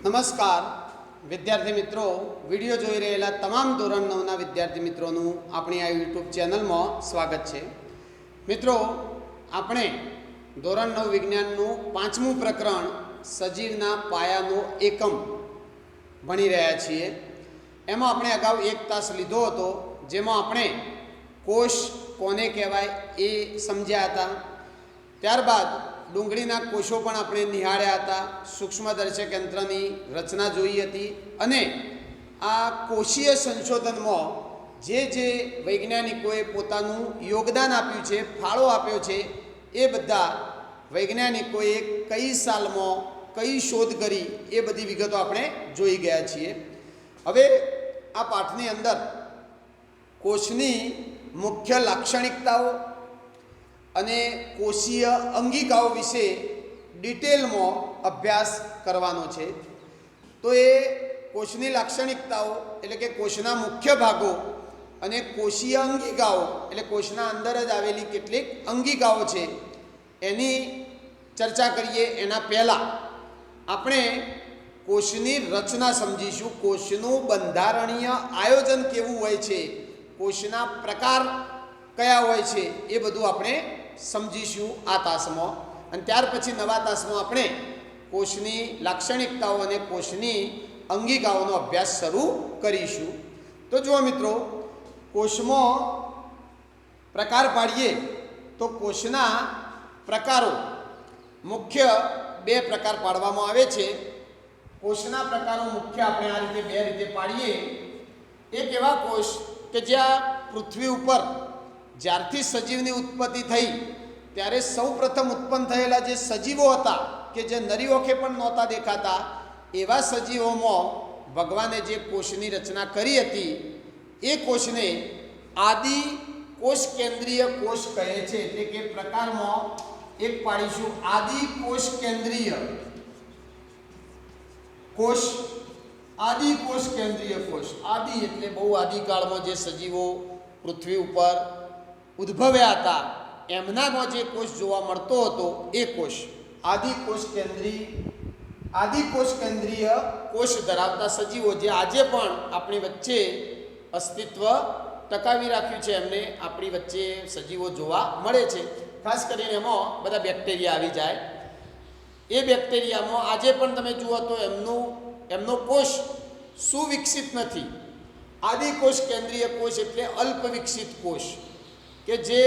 નમસ્કાર વિદ્યાર્થી મિત્રો, વિડીયો જોઈ રહેલા તમામ ધોરણ 9ના વિદ્યાર્થી મિત્રોનું આપણી આ યુટ્યુબ ચેનલમાં સ્વાગત છે। મિત્રો, આપણે ધોરણ 9 વિજ્ઞાનનું 5મું પ્રકરણ સજીવના પાયાનો એકમ ભણી રહ્યા છીએ। એમાં આપણે અગાઉ એક તાસ લીધો હતો, જેમાં આપણે કોષ કોને કહેવાય એ સમજ્યા હતા। ત્યારબાદ ડુંગળીના કોષો પણ આપણે નિહાળ્યા હતા, સૂક્ષ્મદર્શક યંત્રની રચના જોઈ હતી અને આ કોષીય સંશોધનમાં જે વૈજ્ઞાનિકોએ પોતાનું યોગદાન આપ્યું છે, ફાળો આપ્યો છે, એ બધા વૈજ્ઞાનિકોએ કઈ સાલમાં કઈ શોધ કરી એ બધી વિગતો આપણે જોઈ ગયા છીએ। હવે આ પાઠની અંદર કોષની મુખ્ય લાક્ષણિકતાઓ અને કોષીય અંગિકાઓ વિશે ડિટેલમાં અભ્યાસ કરવાનો છે। તો એ કોષની લાક્ષણિકતાઓ એટલે કે કોષના મુખ્ય ભાગો અને કોષીય અંગિકાઓ એટલે કોષના અંદર જ આવેલી કેટલીક અંગિકાઓ છે એની ચર્ચા કરીએ। એના પહેલાં આપણે કોષની રચના સમજીશું, કોષનું બંધારણીય આયોજન કેવું હોય છે, કોષના પ્રકાર કયા હોય છે, એ બધું આપણે સમજીશું આ તાસમાં। અને ત્યાર પછી નવા તાસમાં આપણે કોષની લાક્ષણિકતાઓ અને કોષની અંગિકાઓનો અભ્યાસ શરૂ કરીશું। તો જુઓ મિત્રો, કોષમાં પ્રકાર પાડીએ તો કોષના પ્રકારો મુખ્ય બે પ્રકાર પાડવામાં આવે છે। કોષના પ્રકારો મુખ્ય આપણે આ રીતે બે રીતે પાડીએ। એક એવા કોષ કે જ્યાં પૃથ્વી ઉપર જ્યારથી સજીવની ઉત્પત્તિ થઈ ત્યારે સૌ પ્રથમ ઉત્પન્ન થયેલા જે સજીવો હતા કે જે નરી ઓખે પણ નહોતા દેખાતા, એવા સજીવોમાં ભગવાને જે કોષની રચના કરી હતી એ કોષને આદિ કોષ કેન્દ્રીય કોષ કહે છે। એટલે કે પ્રકારમાં એક પાડીશું આદિ કોષ કેન્દ્રીય કોષ। આદિ કોષ કેન્દ્રીય કોષ, આદિ એટલે બહુ આદિકાળમાં જે સજીવો પૃથ્વી ઉપર ઉદ્ભવ્યા હતા એમનામાં જે કોષ જોવા મળતો હતો એ કોષ આદિ કોષ કેન્દ્રીય કોષ ધરાવતા સજીવો જે આજે પણ આપણી વચ્ચે અસ્તિત્વ ટકાવી રાખ્યું છે, એમને આપણી વચ્ચે સજીવો જોવા મળે છે। ખાસ કરીને એમાં બધા બેક્ટેરિયા આવી જાય। એ બેક્ટેરિયામાં આજે પણ તમે જુઓ તો એમનો કોષ સુવિકસિત નથી। આદિ કોષ કેન્દ્રીય કોષ એટલે અલ્પ વિકસિત કોષ કે જે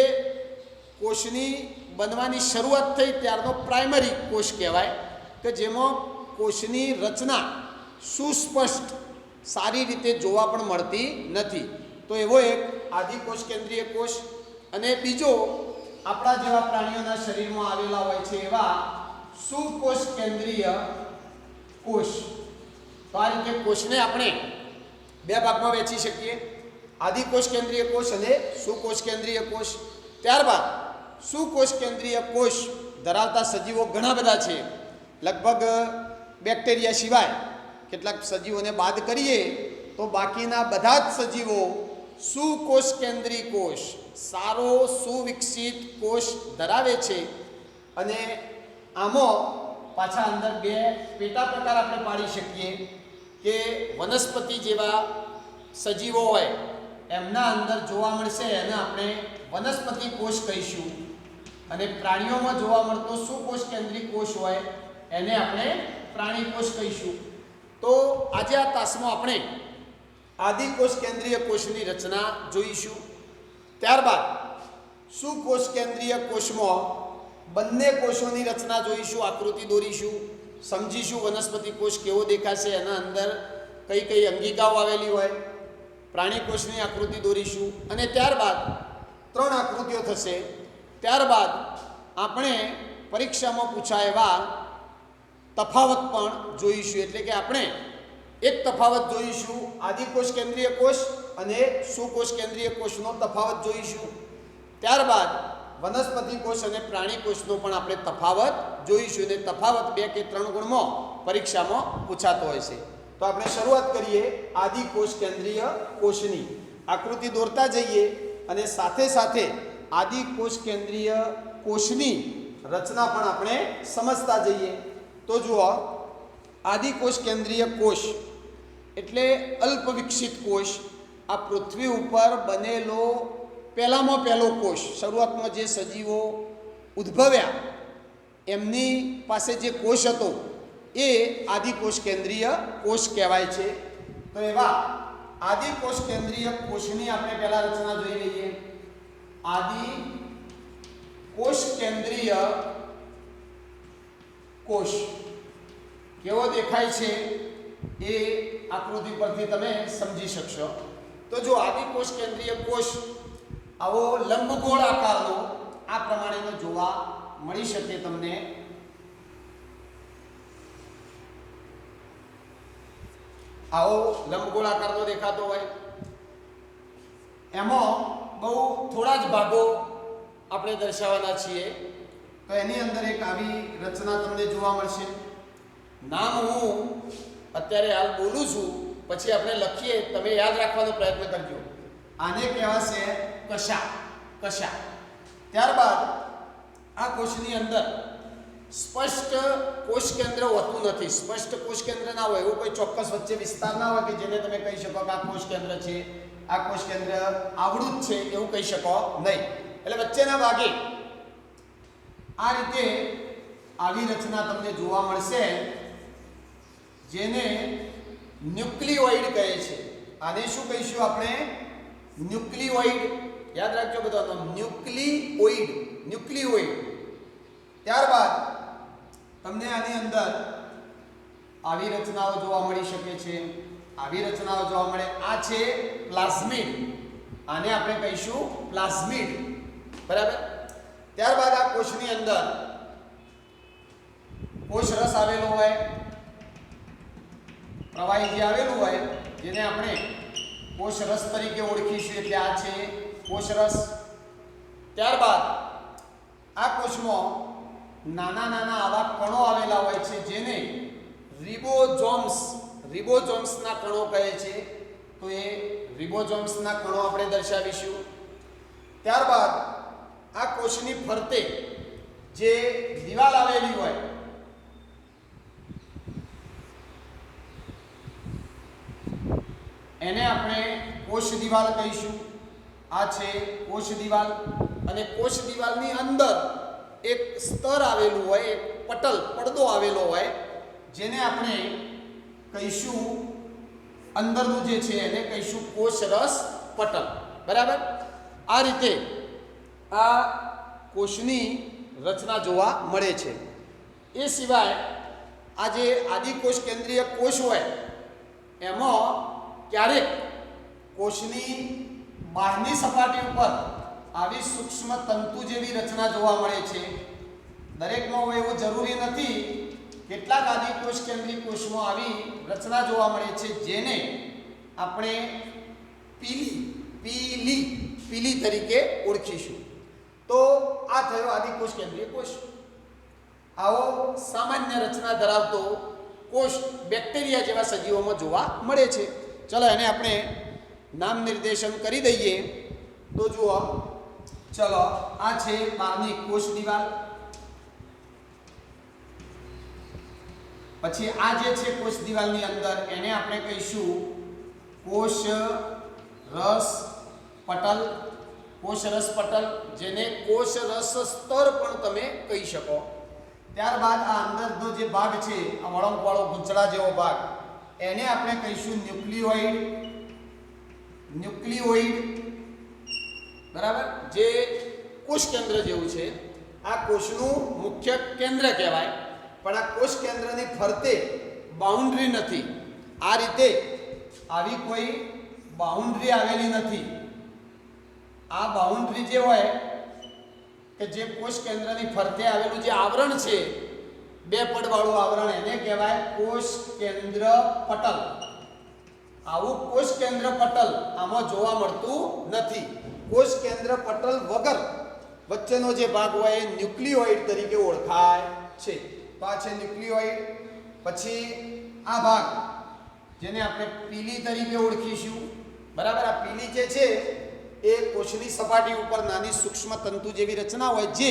કોષની બનવાની શરૂઆત થઈ ત્યારનો પ્રાઇમરી કોષ કહેવાય, કે જેમાં કોષની રચના સુસ્પષ્ટ સારી રીતે જોવા પણ મળતી નથી। તો એવો એક આદિ કોષ કેન્દ્રીય કોષ। અને બીજો આપણા જેવા પ્રાણીઓના શરીરમાં આવેલા હોય છે એવા સુકોષ કેન્દ્રીય કોષ। તો આ રીતે કોષને આપણે બે ભાગમાં વહેંચી શકીએ, આદિ કોષ કેન્દ્રીય કોષ અને સુકોષ કેન્દ્રીય કોષ। ત્યારબાદ સુકોષ કેન્દ્રીય કોષ ધરાવતા સજીવો ઘણા બધા છે, લગભગ બેક્ટેરિયા સિવાય કેટલાક સજીવોને બાદ કરીએ તો બાકીના બધા જ સજીવો સુકોષ કેન્દ્રીય કોષ, સારો સુવિકસિત કોષ ધરાવે છે। અને આમાં પાછા અંદર બે પેટા પ્રકાર આપણે પાડી શકીએ કે વનસ્પતિ જેવા સજીવો હોય એમના અંદર જોવા મળશે એને આપણે વનસ્પતિ કોષ કહીશું, અને પ્રાણીઓમાં જોવા મળતો સુકોષ કેન્દ્રીય કોષ હોય એને આપણે પ્રાણી કોષ કહીશું। તો આજે આ તાસમાં આપણે આદિ કોષ કેન્દ્રીય કોષની રચના જોઈશું। ત્યારબાદ સુકોષ કેન્દ્રીય કોષમાં બંને કોષોની રચના જોઈશું, આકૃતિ દોરીશું, સમજીશું વનસ્પતિ કોષ કેવો દેખાશે, એના અંદર કઈ કઈ અંગિકાઓ આવેલી હોય, પ્રાણી કોષની આકૃતિ દોરીશું અને ત્યારબાદ 3 આકૃતિઓ થશે। ત્યારબાદ આપણે પરીક્ષામાં પૂછાય એવા તફાવત પણ જોઈશું। એટલે કે આપણે એક તફાવત જોઈશું, આદિ કોષ કેન્દ્રીય કોષ અને સુકોષ કેન્દ્રીય કોષનો તફાવત જોઈશું। ત્યારબાદ વનસ્પતિ કોષ અને પ્રાણી કોષનો પણ આપણે તફાવત જોઈશું, અને તફાવત 2 કે 3 ગુણમાં પરીક્ષામાં પૂછાતો હોય છે। તો આપણે શરૂઆત કરીએ આદિ કોષ કેન્દ્રીય કોષની। આકૃતિ દોરતા જઈએ અને સાથે સાથે આદિ કોષ કેન્દ્રીય કોષની રચના પણ આપણે સમજતા જઈએ। તો જુઓ, આદિકોષ કેન્દ્રીય કોષ એટલે અલ્પ વિકસિત કોષ. આ પૃથ્વી ઉપર બનેલો પહેલામાં પહેલો કોષ. શરૂઆતમાં જે સજીવો ઉદ્ભવ્યા એમની પાસે જે કોષ હતો એ આદિકોષ કેન્દ્રીય કોષ કહેવાય છે. તો એવા આદિકોષ કેન્દ્રીય કોષની આપણે પહેલા રચના જોઈ લઈએ. આદિકોષ કેન્દ્રીય કોષ કેવો દેખાય છે એ આકૃતિ પરથી તમે સમજી શકશો. તો જો આદિકોષ કેન્દ્રીય કોષ આવો લંબગોળ આકારનો આ પ્રમાણેનો જોવા મળી શકે તમને. આવો લંબગોળ આકારનો દેખાતો હોય. એમાં બહુ થોડા જ ભાગો આપણે દર્શાવવાના છીએ. તો એની અંદર એક આવી રચના તમને જોવા મળશે. નામ હું અત્યારે હાલ બોલું છું, પછી આપણે લખીએ, તમે યાદ રાખવાનો પ્રયત્ન કરજો. આને કહેવાશે કશા. કશા. ત્યારબાદ આ કોષની અંદર સ્પષ્ટ કોષ કેન્દ્ર હોતું નથી. સ્પષ્ટ કોષ કેન્દ્ર ના હોય, એવો કોઈ ચોક્કસ વચ્ચે વિસ્તાર ના હોય કે જેને તમે કહી શકો કે આ કોષ કેન્દ્ર છે, આ કોષ કેન્દ્ર આવડું જ છે, એવું કહી શકો નહીં. એટલે વચ્ચેના ભાગે આ રીતે આવી રચના તમને જોવા મળશે, જેને ન્યુક્લિયોઇડ કહે છે. આને શું કહીશું આપણે? ન્યુક્લિયોઇડ. યાદ રાખજો બધા, ન્યુક્લિયોઇડ. ન્યુક્લિયોઇડ. ત્યારબાદ તમને આની અંદર આવી રચનાઓ જોવા મળી શકે છે. આવી રચનાઓ જોવા મળે. આ છે પ્લાઝમિડ. આને આપણે કહીશું પ્લાઝમિડ. બરાબર. ત્યારબાદ આ કોષની અંદર કોષ રસ આવેલો હોય, પ્રવાહી જે આવેલું હોય જેને આપણે કોષ રસ તરીકે ઓળખીશું. એટલે આ છે કોષ રસ. ત્યારબાદ આ કોષમાં નાના નાના આવા કણો આવેલા હોય છે જેને રિબોઝોમ્સ. રિબોઝોમ્સના કણો કહે છે. તો એ રિબોઝોમ્સના કણો આપણે દર્શાવીશું. ત્યારબાદ આ કોષની ફરતે જે દિવાલ આવેલી હોય એને આપણે કોષ દિવાલ કહીશું. આ છે કોષ દિવાલ. અને કોષ દિવાલની અંદર એક સ્તર આવેલું હોય, એક પટલ, પડદો આવેલો હોય, જેને આપણે કહીશું, અંદરનું જે છે એને કહીશું કોષ રસ પટલ. બરાબર. આ રીતે આ કોષની રચના જોવા મળે છે. એ સિવાય આ જે આદિકોષ કેન્દ્રીય કોષ હોય એમાં ક્યારેક કોષની બહારની સપાટી ઉપર આવી સૂક્ષ્મ તંતુ જેવી રચના જોવા મળે છે. દરેકમાં હોય એવું જરૂરી નથી. કેટલાક આદિકોષ કેન્દ્રીય કોષમાં આવી રચના જોવા મળે છે જેને આપણે પીલી તરીકે ઓળખીશું. તો આ થયો આદિકોષ કેન્દ્રીય કોષ. આવો સામાન્ય રચના ધરાવતો કોષ બેક્ટેરિયા જેવા સજીવોમાં જોવા મળે છે. ચલો એને આપણે નામ નિર્દેશન કરી દઈએ. તો જુઓ, ચલો આ છે બહારની કોષ દિવાલ. પછી આ જે છે કોષ દિવાલની અંદર એને આપણે કહીશું કોષ રસ પટલ. કોષ રસ પટલ, જેને કોષ રસ સ્તર પણ તમે કહી શકો. ત્યારબાદ આ અંદરનો જે ભાગ છે, આ વળંકવાળો ગૂંચળા જેવો ભાગ, એને આપણે કહીશું ન્યુક્લિયોઇડ. ન્યુક્લિયોઇડ. બરાબર. જે કોષ કેન્દ્ર જેવું છે. આ કોષનું મુખ્ય કેન્દ્ર કહેવાય, પણ આ કોષ કેન્દ્રની ફરતે બાઉન્ડ્રી નથી. આ રીતે આવી કોઈ બાઉન્ડ્રી આવેલી નથી. આ બાઉન્ડ્રી જે હોય કે જે કોષ કેન્દ્રની ફરતે આવેલું જે આવરણ છે, બે પડવાળું આવરણ, એને કહેવાય કોષ કેન્દ્ર પટલ. આવું કોષ કેન્દ્ર પટલ આમાં જોવા મળતું નથી. કોષ કેન્દ્ર પટલ વગર વચ્ચેનો જે ભાગ હોય એ ન્યુક્લિયોઇડ તરીકે ઓળખાય છે. તો આ છે ન્યુક્લિયોઇડ. પછી આ ભાગ જેને આપણે પીલી તરીકે ઓળખીશું. બરાબર. આ પીલી જે છે એ કોષની સપાટી ઉપર નાની સૂક્ષ્મ તંતુ જેવી રચના હોય જે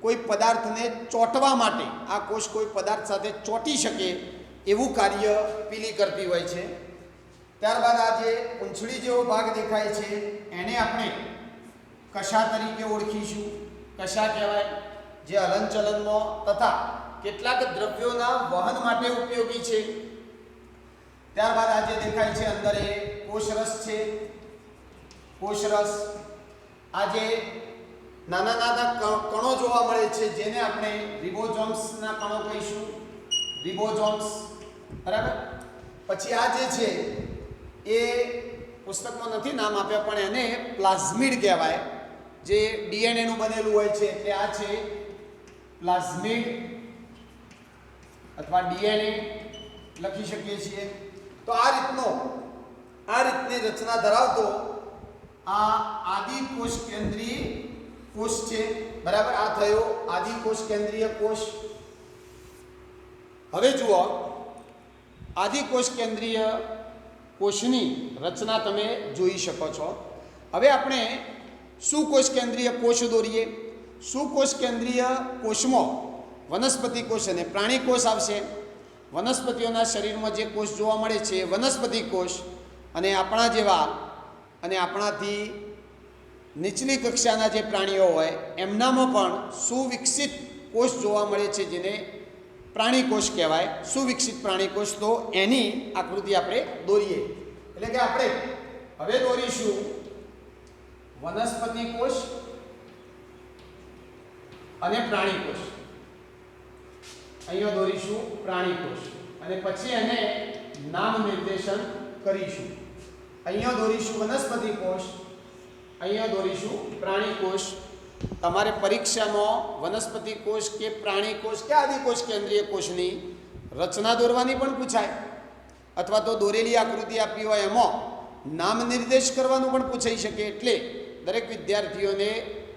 કોઈ પદાર્થને ચોંટવા માટે, આ કોષ કોઈ પદાર્થ સાથે ચોંટી શકે એવું કાર્ય પીલી કરતી હોય છે. ત્યારબાદ આ જે પૂંછડી જેવો ભાગ દેખાય છે એને આપણે કશા તરીકે ઓળખીશું. કશા કહેવાય જે હલનચલનમાં તથા કેટલાક દ્રવ્યોના વહન માટે ઉપયોગી છે. ત્યારબાદ આ જે દેખાય છે અંદર એ કોષરસ છે. કોષરસ આ જે નાના નાના કણો જોવા મળે છે જેને આપણે રિબોઝોમ્સના કણો કહીશું. રિબોઝોમ્સ, બરાબર. પછી આ જે છે એ પુસ્તકમાં નથી નામ આપ્યા પણ એને પ્લાઝમિડ કહેવાય, જે ડીએનએ નું બનેલું હોય છે. એટલે આ છે પ્લાઝમિડ અથવા ડીએનએ લખી શકીએ છીએ. તો આ રીતની રચના ધરાવતો આ આદિકોષ કેન્દ્રીય કોષ છે, બરાબર. આ થયો આદિકોષ કેન્દ્રીય કોષ. હવે જુઓ, આદિકોષ કેન્દ્રીય કોષની રચના તમે જોઈ શકો છો. હવે આપણે સુકોષ કેન્દ્રીય કોષ દોરીએ. સુકોષ કેન્દ્રીય કોષમાં વનસ્પતિ કોષ અને પ્રાણી કોષ આવશે. વનસ્પતિઓના શરીરમાં જે કોષ જોવા મળે છે એ વનસ્પતિ કોષ, અને આપણા જેવા અને આપણાથી નીચલી કક્ષાના જે પ્રાણીઓ હોય એમનામાં પણ સુવિકસિત કોષ જોવા મળે છે જેને પ્રાણી કોષ કહેવાય. સુવિકસિત પ્રાણી કોષ. તો એની આકૃતિ આપણે દોરીએ. એટલે કે આપણે હવે દોરીશું વનસ્પતિ કોષ અને પ્રાણી કોષ. અહીંયા દોરીશું પ્રાણી કોષ અને પછી એને નામ નિર્દેશન કરીશું. અહીંયા દોરીશું વનસ્પતિ કોષ, અહીંયા દોરીશું પ્રાણી કોષ. તમારે પરીક્ષામાં વનસ્પતિ કોષ કે પ્રાણી કોષ કે આદિકોષ કેન્દ્રીય કોષની રચના દોરવાની પણ પૂછાય, અથવા તો દોરેલી આકૃતિ આપી હોય એમાં નામ નિર્દેશ કરવાનું પણ પૂછાઈ શકે. એટલે દરેક વિદ્યાર્થીઓને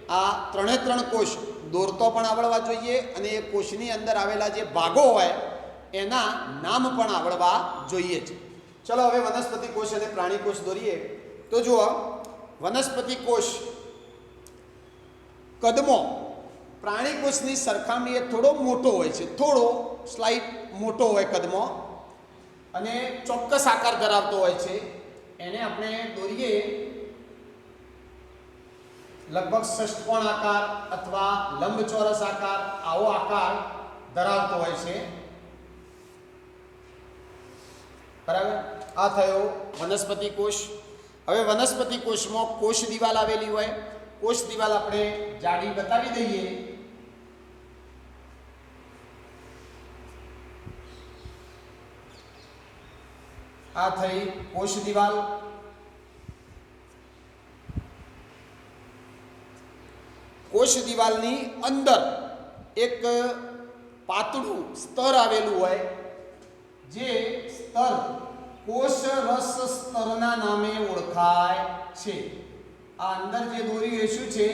આ ત્રણે ત્રણ કોષ દોરતો પણ આવડવા જોઈએ અને એ કોષની અંદર આવેલા જે ભાગો હોય એના નામ પણ આવડવા જોઈએ છે. ચલો હવે વનસ્પતિ કોષ અને પ્રાણી કોષ દોરીએ. તો જુઓ, વનસ્પતિ કોષ કદમાં પ્રાણી કોષની સરખામણીએ થોડો મોટો હોય છે, થોડો સ્લાઇટ મોટો હોય કદમાં, અને ચોક્કસ આકાર ધરાવતો હોય છે. એને આપણે દોરીએ લગભગ ષષ્ઠકોણ આકાર અથવા લંબચોરસ આકાર, આવો આકાર ધરાવતો હોય છે, બરાબર. આ થયો વનસ્પતિ કોષ. હવે વનસ્પતિ કોષમાં કોષ દિવાલ આવેલી હોય. કોષ દિવાલ આપણે જાડી બતાવી દઈએ. આ થઈ કોષ દિવાલ. કોષ દિવાલની અંદર એક પાતળું સ્તર આવેલું હોય, જે સ્તર કોષ રસ સ્તરના નામે ઓળખાય છે. આ અંદર જે દોર્યું એ શું છે?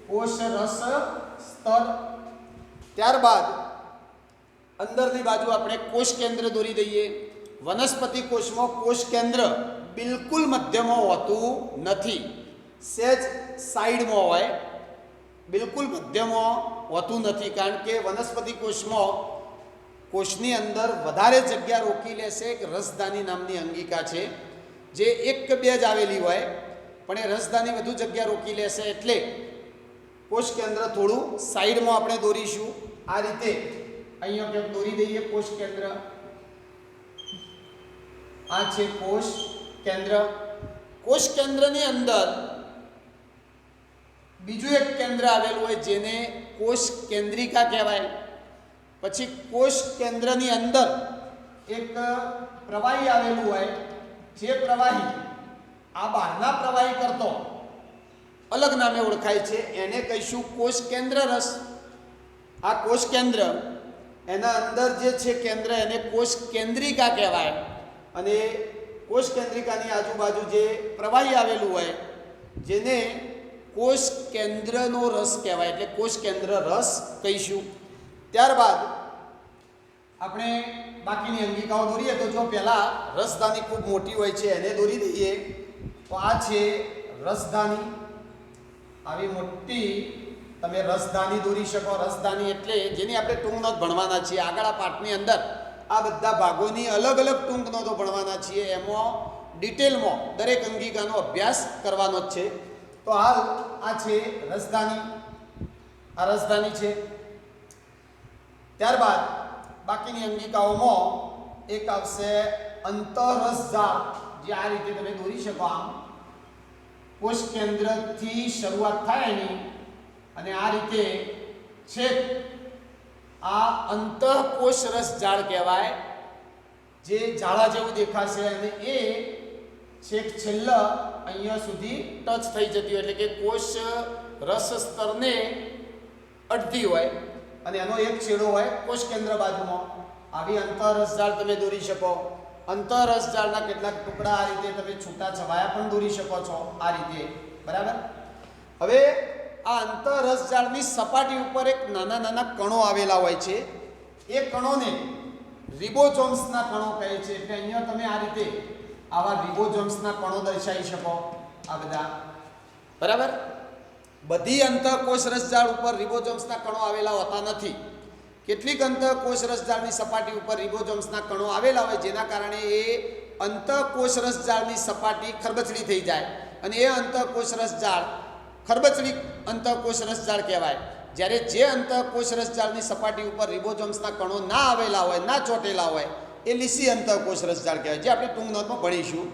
કોષ રસ સ્તર. ત્યારબાદ અંદરની બાજુ આપણે કોષ કેન્દ્ર દોરી દઈએ. વનસ્પતિ કોષમાં કોષ કેન્દ્ર બિલકુલ મધ્યમાં હોતું નથી, સહેજ સાઈડમાં હોય, બિલકુલ મધ્યમાં હોતું નથી. કારણ કે વનસ્પતિ કોષમાં કોષની અંદર વધારે જગ્યા રોકી લેશે એક રસધાની નામની અંગિકા છે, જે એક કે બે જ આવેલી હોય, પણ એ રસધાની વધુ જગ્યા રોકી લેશે. એટલે કોષ કેન્દ્ર થોડું સાઈડમાં આપણે દોરીશું. આ રીતે અહીંયા આપણે દોરી દઈએ કોષ કેન્દ્ર. આ છે કોષ કેન્દ્ર. કોષ કેન્દ્રની અંદર બીજું એક કેન્દ્ર આવેલું હોય જેને કોષ કેન્દ્રિકા કહેવાય. પછી કોષ કેન્દ્રની અંદર એક પ્રવાહી આવેલું હોય, જે પ્રવાહી આ બહારના પ્રવાહી કરતો અલગ નામે ઓળખાય છે. એને કહીશું કોષ કેન્દ્ર રસ. આ કોષ કેન્દ્ર, એના અંદર જે છે કેન્દ્ર, એને કોષ કેન્દ્રિકા કહેવાય. અને કોષ કેન્દ્રિકાની આજુબાજુ જે પ્રવાહી આવેલું હોય જેને કોષ કેન્દ્રનો રસ કહેવાય, એટલે કોષ કેન્દ્ર રસ કહીશું. ત્યારબાદ આપણે બાકીની અંગિકાઓ દોરીએ. તો જો પહેલાં રસધાની ખૂબ મોટી હોય છે એને દોરી દઈએ. તો આ છે રસધાની. આવી મોટી તમે રસધાની દોરી શકો. રસધાની એટલે જેની આપણે ટૂંક નોંધ ભણવાના છીએ. આગળ આ પાઠની અંદર આ બધા ભાગોની અલગ અલગ ટૂંક નોંધો ભણવાના છીએ. એમાં ડિટેલમાં દરેક અંગિકાનો અભ્યાસ કરવાનો જ છે. તો હાલ આ છે રસધાની, આ રસધાની છે. ત્યારબાદ બાકીની અંગિકાઓમાં એક આવશે અંતરરસજાળ, જે આ રીતે તમે દોરી શકો. આમ કોષ કેન્દ્રથી શરૂઆત થાય એની અને આ રીતે છેક આ અંતઃકોષ રસજાળ કહેવાય, જે ઝાડા જેવું દેખાશે અને એ છેક છેલ્લા અહીંયા સુધી ટચ થઈ જતી હોય, એટલે કે કોષ રસ સ્તરને અડધી હોય અને એનો એક છેડો હોય કોષ કેન્દ્ર બાજુમાં. આવી અંતરરસજાળ તમે દોરી શકો. અંતરરસજાળના કેટલાક ટુકડા આ રીતે તમે છૂટા છવાયા પણ દોરી શકો છો, આ રીતે. બરાબર. હવે આ અંતરરસજાળની સપાટી ઉપર એક નાના નાના કણો આવેલા હોય છે. એ કણોને રિબોઝોમ્સના કણો કહે છે. એટલે અહીંયા તમે આ રીતે આવા રિબોઝોમ્સના કણો દર્શાવી શકો, આ બધા. બરાબર. બધી અંતઃકોષ રસજાળ ઉપર રિબોઝોમ્સના કણો આવેલા હોતા નથી. કેટલીક અંતઃકોષ રસજાળની સપાટી ઉપર રિબોઝોમ્સના કણો આવેલા હોય, જેના કારણે એ અંતઃકોષ રસજાળની સપાટી ખરબચડી થઈ જાય અને એ અંતઃકોષ રસજાળ ખરબચડી અંતઃકોષ રસજાળ કહેવાય. જ્યારે જે અંતઃકોષ રસજાળની સપાટી ઉપર રિબોઝોમ્સના કણો ના આવેલા હોય, ના ચોટેલા હોય, એ લીસી અંતઃકોષ રસજાળ કહેવાય, જે આપણે ટૂંક નોંધમાં ભણીશું.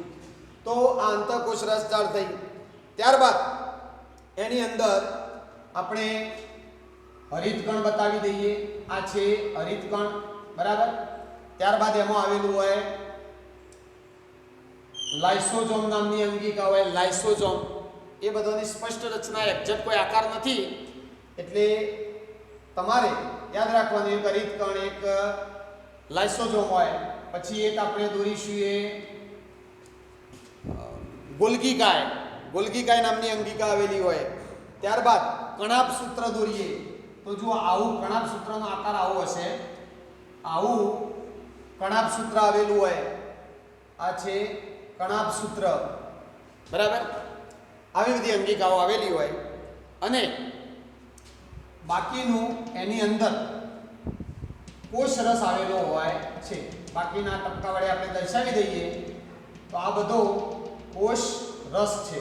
તો આ અંતઃકોષ રસજાળ થઈ. ત્યારબાદ એની અંદર આપણે હરિતકણ બતાવી દઈએ. આ છે હરિતકણ. બરાબર. ત્યારબાદ એમાં આવેલું હોય લાઇસોઝોમ નામની અંગિકા હોય, લાઇસોઝોમ. એ બધાની સ્પષ્ટ રચના, એક્ઝેક્ટ કોઈ આકાર નથી, એટલે તમારે યાદ રાખવાનું એક હરિતકણ, એક લાઇસોઝોમ હોય. પછી એક આપણે દોરીશું એ ગોલ્ગીકાય, ગોલ્ગીકાય નામની અંગિકા આવેલી હોય. ત્યારબાદ કણાભ સૂત્ર દોરીએ. તો જુઓ, આવું કણાભ સૂત્રનો આકાર આવો હશે, આવું કણાભ સૂત્ર આવેલું હોય. આ છે કણાભ સૂત્ર. બરાબર. આવી બધી અંગિકાઓ આવેલી હોય અને બાકીનું એની અંદર કોષ રસ આવેલો હોય છે. બાકીના ટપકા વડે આપણે દર્શાવી દઈએ તો આ બધો કોષ રસ છે.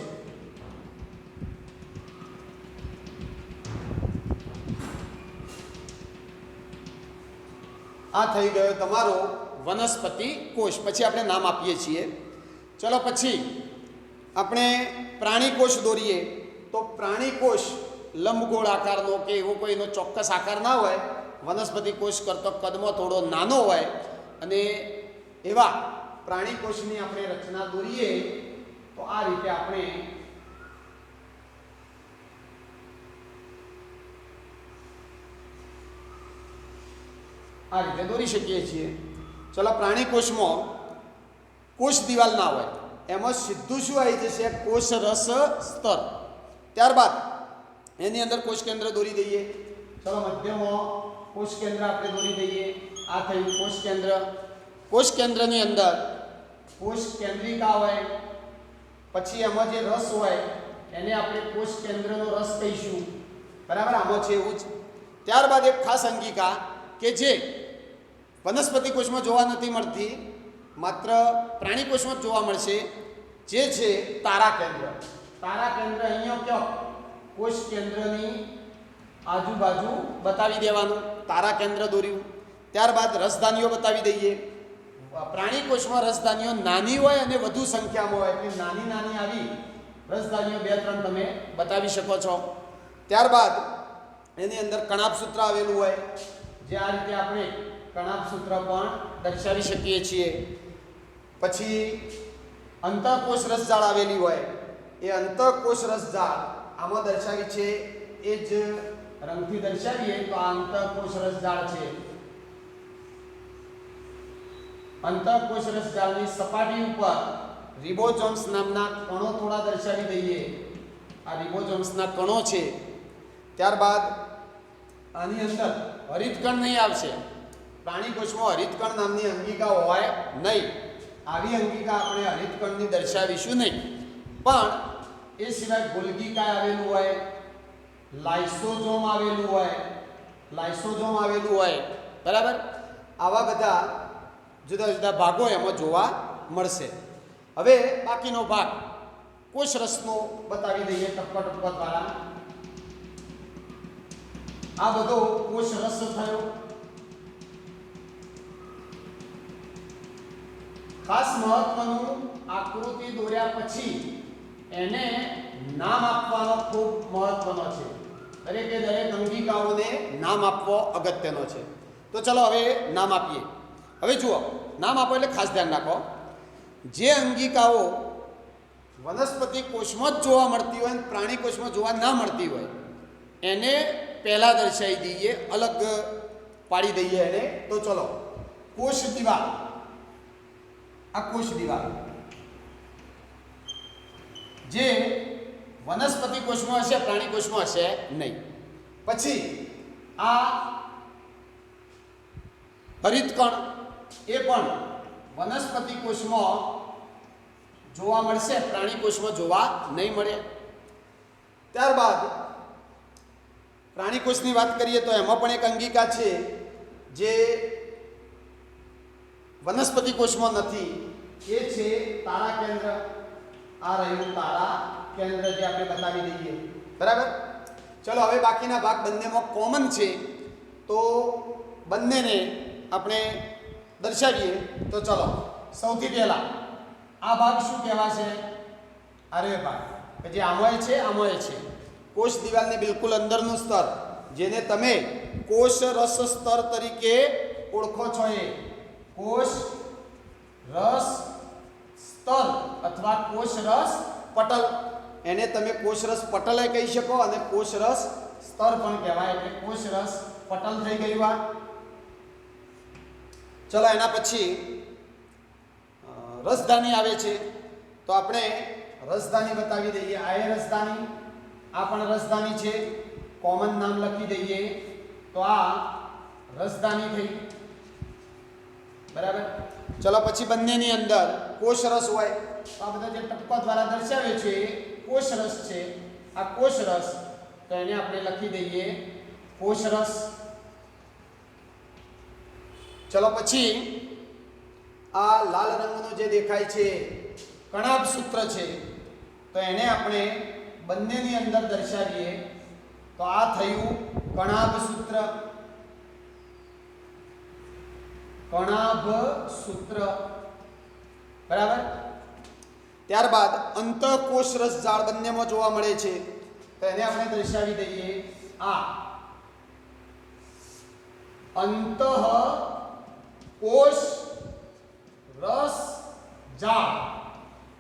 આ થઈ ગયો તમારો વનસ્પતિ કોષ. પછી આપણે નામ આપીએ છીએ. ચલો પછી આપણે પ્રાણી કોષ દોરીએ. તો પ્રાણી કોષ લંબગોળ આકારનો કે એવો કોઈનો ચોક્કસ આકાર ના હોય, વનસ્પતિ કોષ કરતો કદમાં થોડો નાનો હોય અને એવા પ્રાણી કોષની આપણે રચના દોરીએ તો આ રીતે આપણે આ રીતે દોરી શકીએ છીએ. ચલો, પ્રાણી કોષમાં કોષ દિવાલ ના હોય, એમાં સીધું શું આવી જશે? કોષ રસ સ્તર. ત્યારબાદ એની અંદર કોષ કેન્દ્ર દોરી દઈએ. ચલો, મધ્યમાં કોષ કેન્દ્ર આપણે દોરી દઈએ. આ થયું કોષ કેન્દ્ર. કોષ કેન્દ્રની અંદર કોષ કેન્દ્રિકા હોય, પછી એમાં જે રસ હોય એને આપણે કોષ કેન્દ્રનો રસ કહીશું. બરાબર. આમાં છે એવું જ. ત્યારબાદ એક ખાસ અંગિકા કે જે વનસ્પતિ કોષમાં જોવા નથી મળતી, માત્ર પ્રાણી કોષમાં જ જોવા મળશે, જે છે તારા કેન્દ્ર. તારા કેન્દ્ર અહીંયા ક્યાં? કોષ કેન્દ્રની આજુબાજુ બતાવી દેવાનું. તારા કેન્દ્ર દોર્યું. ત્યારબાદ રસધાનીઓ બતાવી દઈએ. પ્રાણી કોષમાં રસધાનીઓ નાની હોય અને વધુ સંખ્યામાં હોય, એટલે નાની નાની આવી રસધાનીઓ 2-3 તમે બતાવી શકો છો. ત્યારબાદ એની અંદર કણાભ સૂત્ર આવેલું હોય, જે આ રીતે આપણે કણાભ સૂત્ર પણ દર્શાવી શકીએ છીએ. પછી અંતઃકોષ રસજાળ આવેલી હોય, એ અંતઃકોષ રસજાળ આમાં દર્શાવી છે, એ જ રંગથી દર્શાવીએ તો આ અંતઃકોષ રસજાળ છે. અંતઃકોષ રસજાળની સપાટી ઉપર રિબોઝોમ્સ નામના કણો થોડા દર્શાવી દઈએ. આ રિબોઝોમ્સના કણો છે. ત્યારબાદ આની અંદર હરિતકણ નહીં આવશે. પ્રાણી કોષમાં હરિતકણ નામની અંગિકા હોય નહીં. આવી અંગિકા આપણે હરિતકણની દર્શાવીશું નહીં. પણ એ સિવાય ગોલ્ગીકાય આવેલું હોય, લાઇસોઝોમ આવેલું હોય, લાઇસોઝોમ આવેલું હોય. બરાબર. આવા બધા જુદા જુદા ભાગો એમાં જોવા મળશે. હવે બાકીનો ભાગ કોષ રસનો બતાવી દઈએ ટપકા ટપકા દ્વારા. આ બધો કોષ રસ થયો. ખાસ મહત્વનું, આકૃતિ દોર્યા પછી એને નામ આપવાનો ખૂબ મહત્વનો છે. દરેકે દરેક અંગિકાઓને નામ આપવો અગત્યનો છે. તો ચલો હવે નામ આપીએ. હવે જુઓ, નામ આપો એટલે ખાસ ધ્યાન રાખો. જે અંગિકાઓ વનસ્પતિ કોષમાં જ જોવા મળતી હોય અને પ્રાણી કોષમાં જોવા ના મળતી હોય એને પહેલા દર્શાવી દઈએ, અલગ પાડી દઈએ એને. તો ચલો, કોષ દિવાલ. આ કોષ દિવાલ જે વનસ્પતિ કોષમાં હશે, પ્રાણી કોષમાં હશે નહીં. પછી આ હરિતકણ, એ પણ વનસ્પતિ કોષમાં જોવા મળશે, પ્રાણી કોષમાં જોવા નહીં મળે. ત્યારબાદ પ્રાણી કોષની વાત કરીએ તો એમાં પણ એક અંગિકા છે જે વનસ્પતિ કોષમાં નથી. એ છે તારા કેન્દ્ર. આ રહ્યું તારા કેન્દ્ર, જે આપણે બતાવી દઈએ. બરાબર. ચલો હવે બાકીના ભાગ બંનેમાં કોમન છે તો બંનેને આપણે દર્શાવીએ. તો ચલો, સૌથી પહેલા આ ભાગ શું કહેવાશે? અરે ભાગ કે જે આમોય છે, આમોય છે. કોષ દિવાલની બિલકુલ અંદરનું સ્તર, જેને તમે કોષ રસ સ્તર તરીકે ઓળખો છો. એ કોષ રસ સ્તર અથવા કોષ રસ પટલ, એને તમે કોષ રસ પટલ કહી શકો અને કોષ રસ સ્તર પણ કહેવાય. એટલે કોષ રસ પટલ થઈ ગયું આ. ચલો, એના પછી રસધાની આવે છે. તો આપણે રસધાની બતાવી દઈએ. આ એ રસધાની, આ પણ રસધાની છે. કોમન નામ લખી દઈએ. તો આ રસધાની થઈ. બરાબર. ચલો, પછી બંનેની અંદર કોષ રસ હોય. તો આ બધા જે ટપકા દ્વારા દર્શાવે છે એ કોષ રસ છે. આ કોષ રસ, તો એને આપણે લખી દઈએ કોષ રસ. ચલો, પછી આ લાલ રંગનું જે દેખાય છે કણાભ સૂત્ર છે. તો એને આપણે બંનેની અંદર દર્શાવીએ. તો આ થયું કણાભ સૂત્ર. કણાભ સૂત્ર. બરાબર. ત્યારબાદ અંતઃકોષ રસ જાળ બંનેમાં જોવા મળે છે. તો એને આપણે દર્શાવી દઈએ આ અંતઃકોષ રસ જાળ.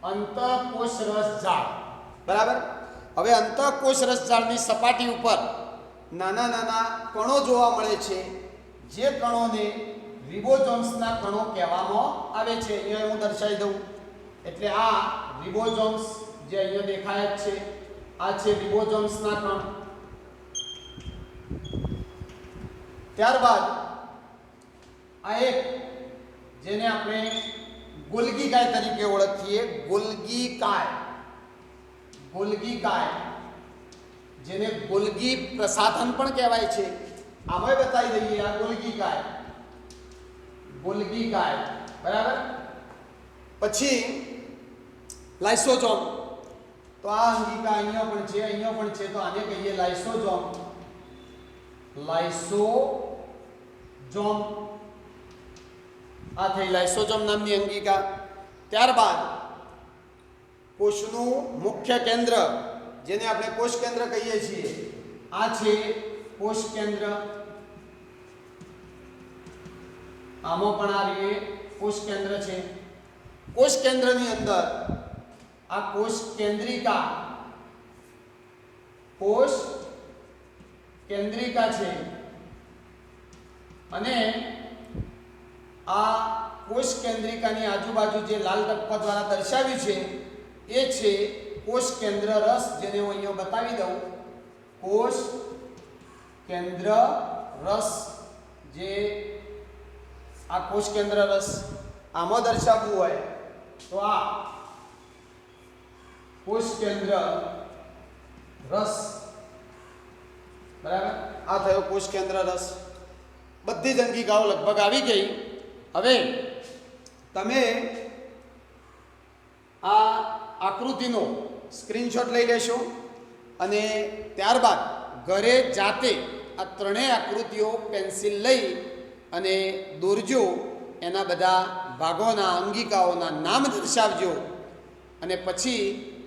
અંતઃકોષ રસ જાળ. બરાબર. હવે અંતઃકોષ રસ જાળની સપાટી ઉપર નાના નાના કણો જોવા મળે છે, જે કણોને રિબોઝોમ્સના કણો કહેવામાં આવે છે. અહીંયા હું દર્શાવી દઉં. એટલે આ રિબોઝોમ્સ જે અહીંયા દેખાય જ છે, આ છે રિબોઝોમ્સના કણ. ત્યારબાદ આ એક જેને આપણે ગોલ્ગી કાય તરીકે ઓળખીએ. ગોલ્ગી કાય. ગોલ્ગી કાય, જેને ગોલ્ગી પ્રસાધન પણ કહેવાય છે. આમાં બતાવી દઈએ આ ગોલ્ગી કાય. ગોલ્ગી કાય. બરાબર. પછી લાઇસોઝોમ. તો આ અંગિકા અહીંયા પણ છે, અહીંયા પણ છે. તો આને કહીએ લાઇસોઝોમ. લાઇસોઝોમ. આ થઈ લાઇસોઝોમ નામની અંગિકા. ત્યારબાદ કોષનું મુખ્ય કેન્દ્ર, જેને આપણે કોષ કેન્દ્ર કહીએ છીએ, આ છે કોષ કેન્દ્ર. આમાં પણ આ રીતે કોષ કેન્દ્ર છે. કોષ કેન્દ્રની અંદર આ કોષ કેન્દ્રિકા. કોષ કેન્દ્રિકા છે. અને આ કોષ કેન્દ્રિકાની આજુબાજુ જે લાલ ટપકા દ્વારા દર્શાવ્યું છે એ છે કોષ કેન્દ્ર રસ, જેને હું અહીંયા બતાવી દઉં. કોષ કેન્દ્ર રસ, જે આ કોષ કેન્દ્ર રસ આમાં દર્શાવવું હોય તો આ કોષ કેન્દ્ર રસ. બરાબર. આ થયો કોષ કેન્દ્ર રસ. બધી જ અંગિકાઓ લગભગ આવી ગઈ. હવે તમે આ આકૃતિનો સ્ક્રીનશોટ લઈ લેશો અને ત્યારબાદ ઘરે જાતે આ ત્રણેય આકૃતિઓ પેન્સિલ લઈ અને દોરજો. એના બધા ભાગોના અંગિકાઓના નામ દર્શાવજો અને પછી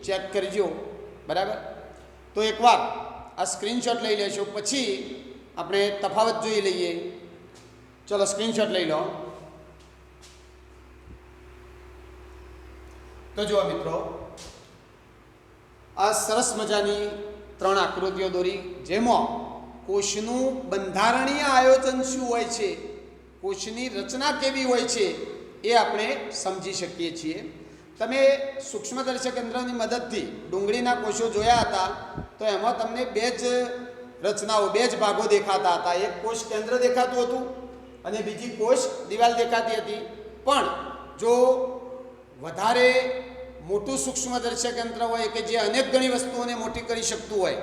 ચેક કરજો. બરાબર? તો એકવાર આ સ્ક્રીનશોટ લઈ લેશો, પછી આપણે તફાવત જોઈ લઈએ. ચલો સ્ક્રીનશોટ લઈ લો. તો જુઓ મિત્રો, આ સરસ મજાની ત્રણ આકૃતિઓ દોરી, જેમાં કોષનું બંધારણીય આયોજન શું હોય છે, કોષની રચના કેવી હોય છે, એ આપણે સમજી શકીએ છીએ. તમે સૂક્ષ્મદર્શક યંત્રની મદદથી ડુંગળીના કોષો જોયા હતા, તો એમાં તમને બે જ રચનાઓ, બે જ ભાગો દેખાતા હતા. એક કોષ કેન્દ્ર દેખાતું હતું અને બીજી કોષ દિવાલ દેખાતી હતી. પણ જો વધારે મોટું સૂક્ષ્મદર્શક યંત્ર હોય કે જે અનેક ગણી વસ્તુઓને મોટી કરી શકતું હોય,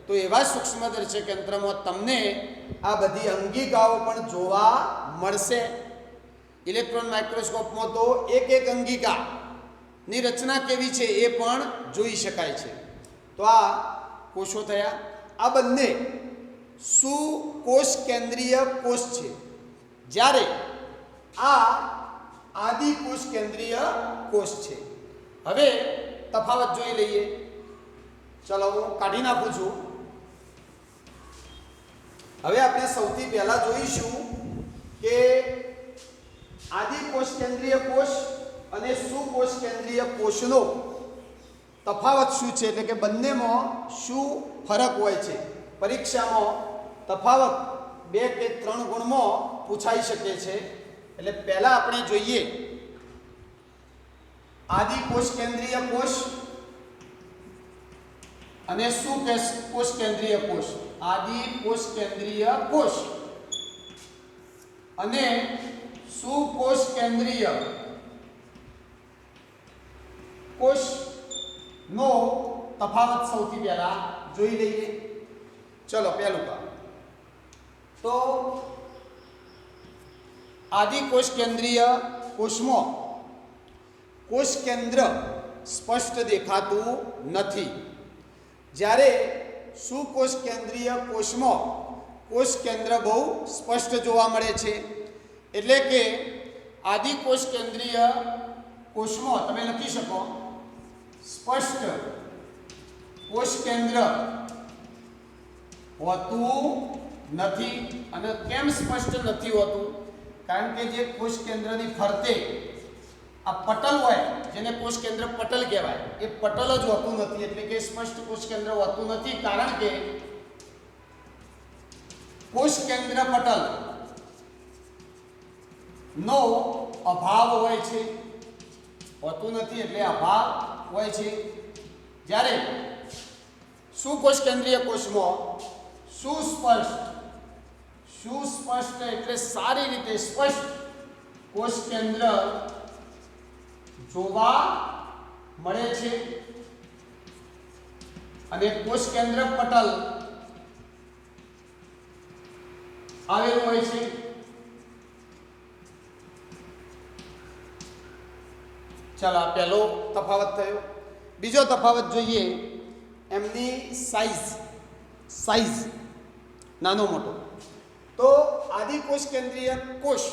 તો એવા સૂક્ષ્મદર્શક યંત્રમાં તમને આ બધી અંગિકાઓ પણ જોવા મળશે. ઇલેક્ટ્રોન માઇક્રોસ્કોપમાં તો એક એક અંગિકાની રચના કેવી છે એ પણ જોઈ શકાય છે. તો આ કોષો થયા. આ બંને સુકોષ કેન્દ્રીય કોષ છે, જ્યારે આ આદિકોષ કેન્દ્રીય કોષ છે. હવે તફાવત જોઈ લઈએ. ચલો હું કાઢી નાખું છું. હવે આપણે સૌથી પહેલા જોઈશું કે આદિકોષ કેન્દ્રીય કોષ અને સુકોષ કેન્દ્રીય કોષનો તફાવત શું છે, એટલે કે બંનેમાં શું ફરક હોય છે. પરીક્ષામાં તફાવત 2 કે 3 ગુણમાં પૂછાઈ શકે છે. એટલે પહેલા આપણે જોઈએ આદિકોષ કેન્દ્રીય કોષ અને સુકોષ કેન્દ્રીય કોષ. આદિકોષ કેન્દ્રીય કોષ અને સુકોષ કેન્દ્રીય કોષનો તફાવત સૌથી પહેલા જોઈ લઈએ. ચલો પહેલું કામ તો આદિકોષ કેન્દ્રીય કોષમાં કોષ કેન્દ્ર સ્પષ્ટ દેખાતું નથી, જ્યારે સુકોષ કેન્દ્રીય કોષમાં કોષ કેન્દ્ર બહુ સ્પષ્ટ જોવા મળે છે. એટલે કે આદિકોષ કેન્દ્રીય કોષમાં તમે લખી શકો સ્પષ્ટ કોષ કેન્દ્ર હોતું નથી. અને કેમ સ્પષ્ટ નથી હોતું? કારણ કે જે કોષ કેન્દ્રની ફરતે આ પટલ હોય, જેને કોષ કેન્દ્ર પટલ કહેવાય, એ પટલ જ હોતું નથી. એટલે કે સ્પષ્ટ કોષ કેન્દ્ર હોતું નથી, કારણ કે કોષ કેન્દ્ર પટલ નો અભાવ હોય છે. હોતું નથી એટલે અભાવ હોય છે. જ્યારે સુકોષ કેન્દ્રીય કોષમાં સુસ્પષ્ટ એટલે સારી રીતે સ્પષ્ટ કોષ કેન્દ્ર જોવા મળે છે. અને કોષ કેન્દ્ર પટલ આવેલું હોય છે. ચાલો આ પહેલો તફાવત થયો. બીજો તફાવત જોઈએ એમની સાઈઝ નાનો મોટો. તો આદિકોષ કેન્દ્રીય કોષ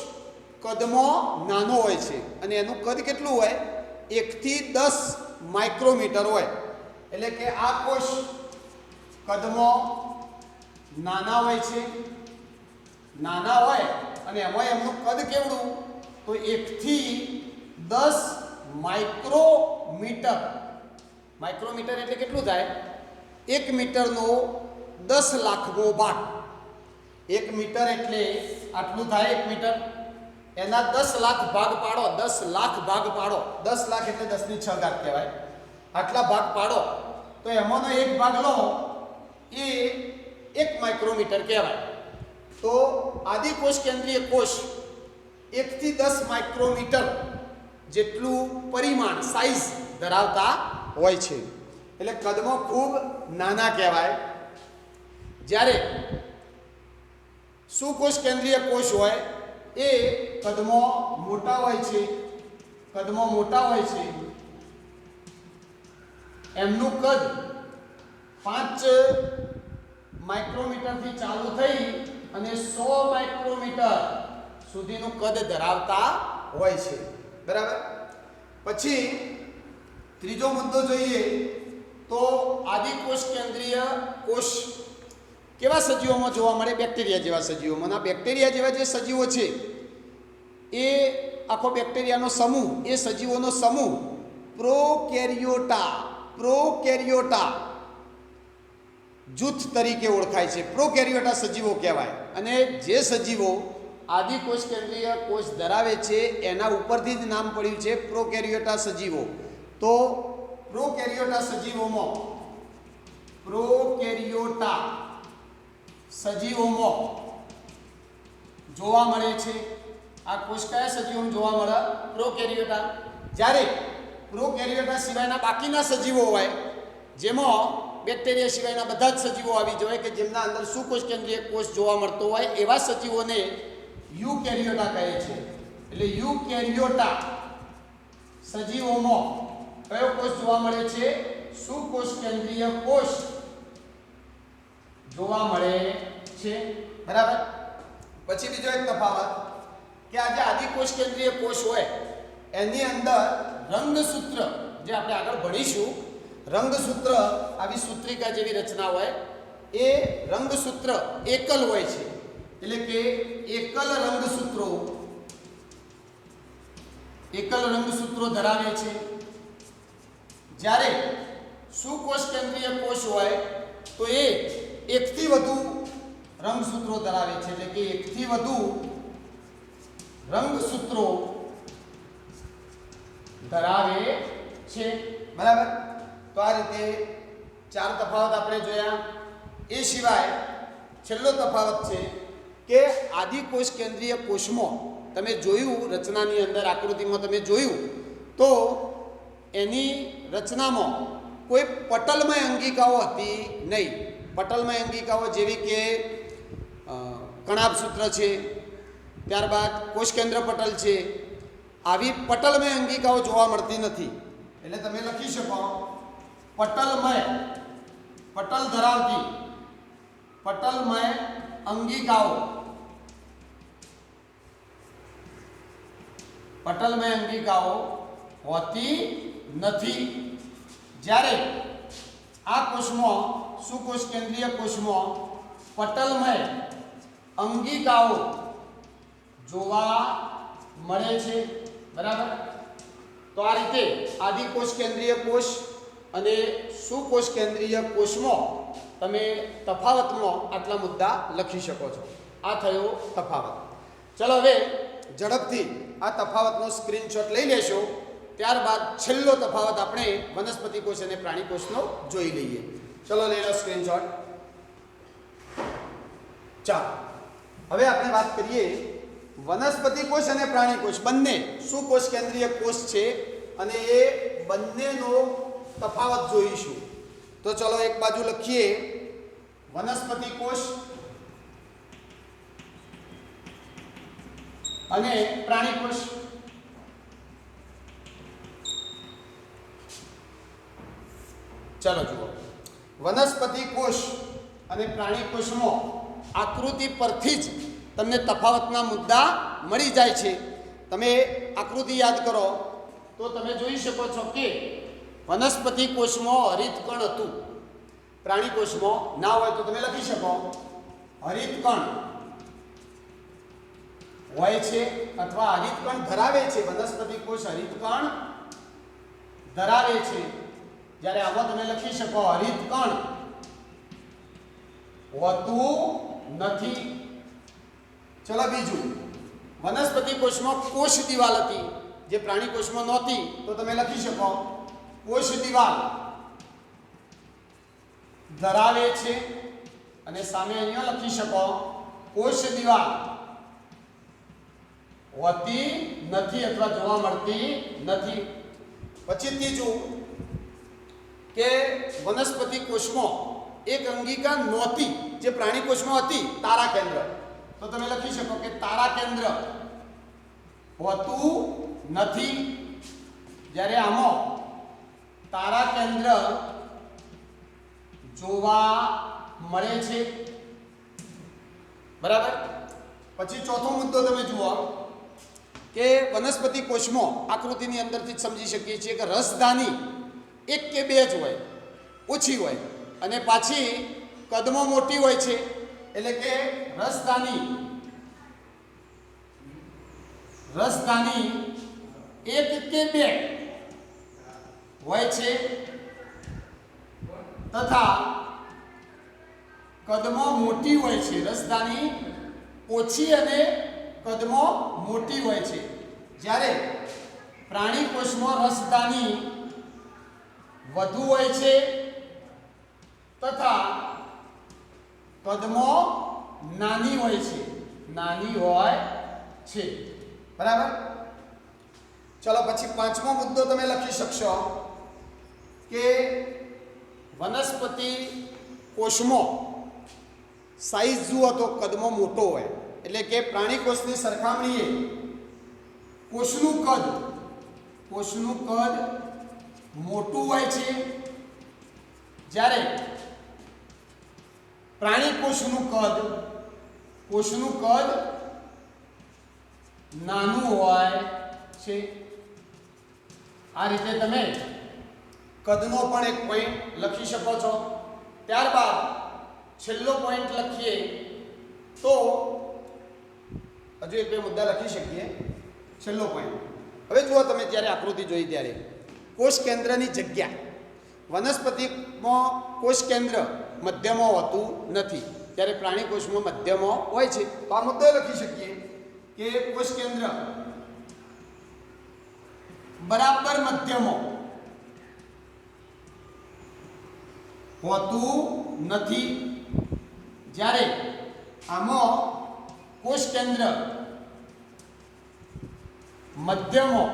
કદમાં નાનો હોય છે અને એનું કદ કેટલું હોય? 1 થી 10 માઇક્રોમીટર હોય. એટલે કે આ કોષ કદમાં નાના હોય છે. નાના હોય અને એમાં એમનું કદ કેવડું? તો 1 થી 10 માઇક્રોમીટર. માઇક્રોમીટર એટલે કેટલું થાય? 1 મીટરનો 10 લાખમો ભાગ. 1 મીટર એટલે આટલું થાય 1 મીટર. એના 10 લાખ ભાગ પાડો. 10 લાખ ભાગ પાડો. 10 લાખ એટલે 10 ની 6 ઘાત કહેવાય. આટલા ભાગ પાડો તો એમાંનો એક ભાગ લો, એ 1 માઇક્રોમીટર કહેવાય. તો આદિકોષ કેન્દ્રીય કોષ 1 થી 10 માઇક્રોમીટર જેટલું પરિમાણ સાઈઝ ધરાવતા હોય છે. એટલે કદમાં ખૂબ નાના કહેવાય. જ્યારે સુકોષ કેન્દ્રીય કોષ હોય એ કદમાં મોટા હોય છે. કદમાં મોટા હોય છે એમનું કદ 5 માઇક્રોમીટરથી ચાલુ થઈ અને 100 માઇક્રોમીટર સુધીનું કદ ધરાવતા હોય છે, બરાબર. પછી ત્રીજો મુદ્દો જોઈએ તો આદિકોષ કેન્દ્રીય કોષ કેવા સજીવોમાં જોવા મળે? બેક્ટેરિયા જેવા સજીવોમાં. આ બેક્ટેરિયા જેવા જે સજીવો છે એ આખો બેક્ટેરિયાનો સમૂહ, એ સજીવોનો સમૂહ પ્રોકેરિયોટા જૂથ તરીકે ઓળખાય છે. પ્રોકેરિયોટા સજીવો કહેવાય. અને જે સજીવો આદિકોષ કેન્દ્રીય કોષ ધરાવે છે એના ઉપરથી જ નામ પડ્યું છે પ્રોકેરિયોટા સજીવો. તો પ્રોકેરિયોટા સજીવોમાં જોવા મળે છે. આ કોષ કયા સજીવોમાં જોવા મળે? પ્રોકેરિયોટા. જ્યારે પ્રોકેરિયોટા સિવાયના બાકીના સજીવો હોય, જેમાં બેક્ટેરિયા સિવાયના બધા જ સજીવો આવી જાય કે જેમના અંદર સુકોષ કેન્દ્રીય કોષ જોવા મળતો હોય, એવા સજીવોને યુકેરિયોટા કહે છે. એટલે યુકેરિયોટા સજીવોમાં કયો કોષ જોવા મળે છે? સુકોષ કેન્દ્રીય કોષ જોવા મળે છે, બરાબર. પછી બીજો એક તફાવત કે આ જે આદિકોષ કેન્દ્રીય કોષ હોય એની અંદર રંગસૂત્ર, જે આપણે આગળ ભણીશું, રંગસૂત્ર આવી સૂત્રિકા જેવી રચના હોય, એ રંગસૂત્ર એકલ હોય છે. એટલે કે એકલ રંગસૂત્રો ધરાવે છે. જ્યારે સુકોષ કેન્દ્રીય કોષ હોય તો એ એકથી વધુ રંગસૂત્રો ધરાવે છે. એટલે કે એકથી વધુ રંગસૂત્રો ધરાવે છે, બરાબર. તો આ રીતે 4 તફાવત આપણે જોયા. એ સિવાય છેલ્લો તફાવત છે કે આદિકોષ કેન્દ્રીય કોષમાં તમે જોયું, રચનાની અંદર આકૃતિમાં તમે જોયું તો એની રચનામાં કોઈ પટલમય અંગિકાઓ હતી નહીં. પટલમય અંગિકાઓ જેવી કે કણાભસૂત્ર છે, ત્યારબાદ કોષ કેન્દ્ર પટલ છે, આવી પટલમય અંગિકાઓ જોવા મળતી નથી. એટલે તમે લખી શકો પટલ ધરાવતી પટલમય અંગિકાઓ હોતી નથી. જ્યારે આ કોષમાં, સુકોષ કેન્દ્રીય કોષમાં પટલમય અંગિકાઓ જોવા મળે છે, બરાબર. તો આ રીતે આદિકોષ કેન્દ્રીય કોષ અને સુકોષ કેન્દ્રીય કોષમાં તમે તફાવતમાં આટલા મુદ્દા લખી શકો છો. આ થયો તફાવત. ચલો હવે ઝડપથી આ તફાવતનો સ્ક્રીનશોટ લઈ લેશો. ત્યારબાદ છેલ્લો તફાવત આપણે વનસ્પતિ કોષ અને પ્રાણી કોષનો જોઈ લઈએ. ચલો લઈ લો સ્ક્રીનશોટ. ચાલો હવે આપણે વાત કરીએ વનસ્પતિ કોષ અને પ્રાણી કોષ બંને સુકોષ કેન્દ્રીય કોષ છે અને એ બંનેનો તફાવત જોઈશું. તો ચલો એક બાજુ લખીએ વનસ્પતિ કોષ અને પ્રાણી કોષ. ચલો જુઓ, વનસ્પતિ કોષ અને પ્રાણી કોષમાં આકૃતિ પરથી જ તમને તફાવતના મુદ્દા મળી જાય છે. તમે આકૃતિ યાદ કરો તો તમે જોઈ શકો છો કે વનસ્પતિ કોષમાં હરિતકણ હતું, પ્રાણી કોષમાં ના હોય તો તમે લખી શકો હરિતકણ હોય છે અથવા હરિતકણ ધરાવે છે. વનસ્પતિ કોષ હરિતકણ ધરાવે છે. જ્યારે આમાં તમે લખી શકો હરિતકણ હોતું નથી. ચલો બીજું, વનસ્પતિ કોષમાં કોષ દિવાલ હતી, જે પ્રાણી કોષમાં નહોતી. તો તમે લખી શકો કોષ દિવાલ ધરાવે છે અને સામે અહીંયા લખી શકો કોષ દિવાલ હોતી નથી અથવા જોવા મળતી નથી. પછી ત્રીજું કે વનસ્પતિ કોષમાં એક અંગિકા નહોતી, જે પ્રાણી કોષમાં હતી, તારા કેન્દ્ર. તો તમે લખી શકો કે તારા કેન્દ્ર હોતું નથી. જ્યારે આમાં તારા કેન્દ્ર જોવા મળે છે, બરાબર. પછી ચોથો મુદ્દો તમે જુઓ કે વનસ્પતિ કોષમાં આકૃતિની અંદરથી જ સમજી શકીએ છીએ કે રસધાની એક કે બે જ હોય, ઓછી હોય, અને પાછી કદમાં મોટી હોય છે. એટલે કે રસધાની એક કે બે હોય છે તથા કદમાં મોટી હોય છે. રસધાની ઓછી અને કદમાં મોટી હોય છે. જ્યારે પ્રાણી કોષમાં રસધાની વધુ હોય છે તથા કદમાં નાની હોય છે, બરાબર. ચલો પછી પાંચમો મુદ્દો તમે લખી શકશો કે વનસ્પતિ કોષમાં સાઈઝ જુઓ તો કદમાં મોટો હોય, એટલે કે પ્રાણી કોષની સરખામણીએ કોષનું કદ મોટું હોય છે, જ્યારે પ્રાણી કોષનું કદ નાનું હોય છે. આ રીતે તમે કદનો પણ એક પોઈન્ટ લખી શકો છો. ત્યારબાદ છેલ્લો પોઈન્ટ લખીએ તો હજુ એક બે મુદ્દા લખી શકીએ. છેલ્લો પોઈન્ટ હવે જુઓ તમે જ્યારે આકૃતિ જોઈ ત્યારે કોષ કેન્દ્રની જગ્યા. વનસ્પતિમાં કોષ કેન્દ્ર મધ્યમાં હોતું નથી, ત્યારે પ્રાણી કોષમાં મધ્યમાં હોય છે. તો આ મુદ્દો લખી શકીએ કે કોષ કેન્દ્ર બરાબર મધ્યમાં હોતું નથી, જ્યારે આમાં કોષ કેન્દ્ર મધ્યમાં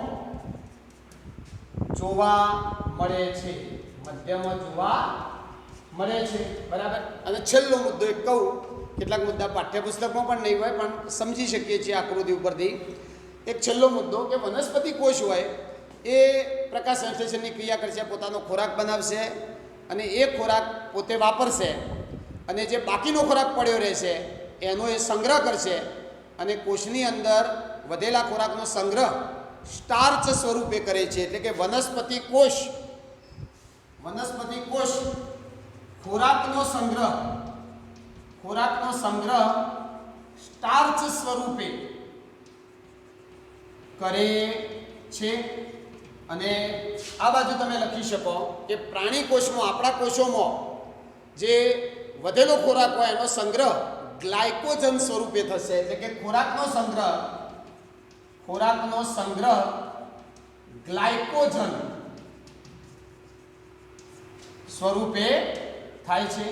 જોવા મળે છે, બરાબર. અને છેલ્લો મુદ્દો એક કહું, કેટલાક મુદ્દા પાઠ્યપુસ્તકમાં પણ નહીં હોય પણ સમજી શકીએ છીએ આકૃતિ ઉપરથી. એક છેલ્લો મુદ્દો કે વનસ્પતિ કોષ હોય એ પ્રકાશ સંશ્લેષણની ક્રિયા કરશે, પોતાનો ખોરાક બનાવશે અને એ ખોરાક પોતે વાપરશે, અને જે બાકીનો ખોરાક પડ્યો રહેશે એનો એ સંગ્રહ કરશે, અને કોષની અંદર વધેલા ખોરાકનો સંગ્રહ સ્ટાર્ચ સ્વરૂપે કરે છે. એટલે કે વનસ્પતિ કોષ ખોરાકનો સંગ્રહ સ્ટાર્ચ સ્વરૂપે કરે છે. અને આ બાજુ તમે લખી શકો કે પ્રાણી કોષમાં, આપણા કોષોમાં જે વધેલો ખોરાક હોય એનો સંગ્રહ ગ્લાયકોજન સ્વરૂપે થશે. એટલે કે ખોરાકનો સંગ્રહ ગ્લાયકોજન સ્વરૂપે થાય છે,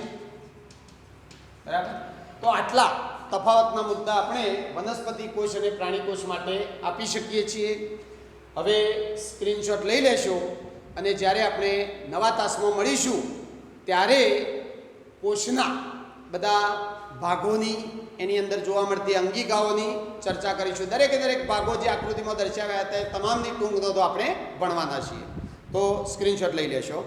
બરાબર. તો આટલા તફાવતના મુદ્દા આપણે વનસ્પતિ કોષ અને પ્રાણી કોષ માટે આપી શકીએ છીએ. હવે સ્ક્રીનશોટ લઈ લેશો અને જ્યારે આપણે નવા તાસમાં મળીશું ત્યારે કોષના બધા ભાગોની, એની અંદર જોવા મળતી અંગિકાઓની ચર્ચા કરીશું. દરેકે દરેક ભાગો જે આકૃતિમાં દર્શાવ્યા હતા એ તમામની ટૂંક નોંધો આપણે ભણવાના છીએ. તો સ્ક્રીનશોટ લઈ લેશો.